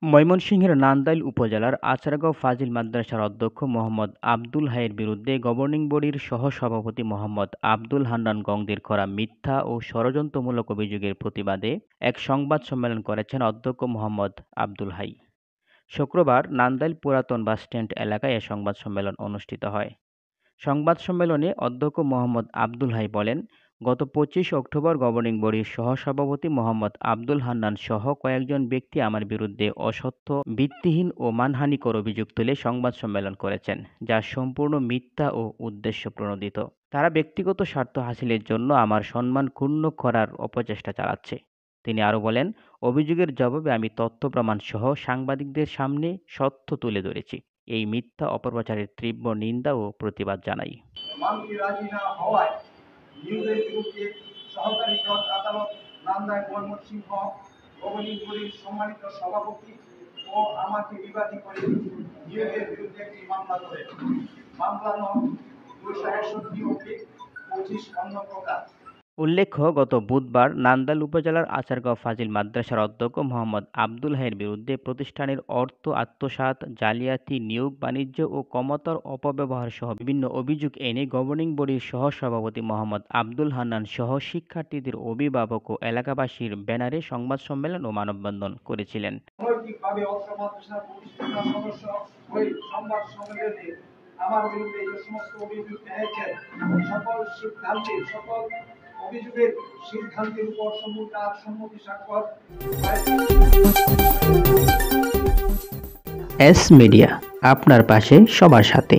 ময়মনসিংহের নান্দাইল উপজেলার আচারগাঁও ফাজিল মাদ্রাসার অধ্যক্ষ মোহাম্মদ আবদুল হাইয়ের বিরুদ্ধে গভর্নিং বডির সহ-সভাপতি মোহাম্মদ আবদুল হান্নান গংদির করা মিথ্যা ও ষড়যন্ত্রমূলক অভিযোগের প্রতিবাদে এক সংবাদ সম্মেলন করেছেন অধ্যক্ষ মোহাম্মদ আবদুল হাই। শুক্রবার নান্দাইল পুরাতন বাসস্ট্যান্ড এলাকায় এ সংবাদ সম্মেলন অনুষ্ঠিত হয়। সংবাদ সম্মেলনে অধ্যক্ষ মোহাম্মদ আবদুল হাই বলেন, গত ২৫ অক্টোবর গভর্নিং বডির সহসভাপতি মোহাম্মদ আবদুল হান্নান সহ কয়েকজন ব্যক্তি আমার বিরুদ্ধে অসত্য, ভিত্তিহীন ও মানহানিকর অভিযোগ তুলে সংবাদ সম্মেলন করেছেন, যা সম্পূর্ণ মিথ্যা ও উদ্দেশ্যপ্রণোদিত। তারা ব্যক্তিগত স্বার্থ হাসিলের জন্য আমার সম্মান ক্ষুণ্ণ করার অপচেষ্টা চালাচ্ছে। তিনি আরও বলেন, অভিযোগের জবাবে আমি তথ্য প্রমাণ সহ সাংবাদিকদের সামনে সত্য তুলে ধরেছি। এই মিথ্যা অপপ্রচারের তীব্র নিন্দা ও প্রতিবাদ জানাই। মামলাটি রাজি না হওয়ায় নিয়োগের বিরুদ্ধে সহকারী জজ আদালত নান্দাইল ময়মনসিংহ গভর্নিং বডির সম্মানিত সভাপতি ও আমাকে বিবাদী করে নিয়োগের বিরুদ্ধে একটি মামলা করে। মামলা নং ২৬১/25 অন্য প্রকার। উল্লেখ্য, গত বুধবার নান্দাইল উপজেলার আচারগাঁও ফাজিল মাদ্রাসার অধ্যক্ষ মোহাম্মদ আবদুল হাইয়ের বিরুদ্ধে প্রতিষ্ঠানের অর্থ আত্মসাৎ, জালিয়াতি, নিয়োগ বাণিজ্য ও ক্ষমতার অপব্যবহার সহ বিভিন্ন অভিযোগ এনে গভর্নিং বডির সহসভাপতি মোহাম্মদ আবদুল হান্নান সহ শিক্ষার্থীদের অভিভাবক ও এলাকাবাসীর ব্যানারে সংবাদ সম্মেলন ও মানববন্ধন করেছিলেন। অনৈতিকভাবে অত্র মাদ্রাসার প্রতিষ্ঠাতা সদস্য হয়ে সংবাদ সম্মেলনে আমার বিরুদ্ধে যে সমস্ত অভিযোগ এনেছেন, সকল অভিযোগের সিদ্ধান্তের উপর সম্পূর্ণ সম্মতি স্বাক্ষর। এস মিডিয়া, আপনার পাশে, সবার সাথে।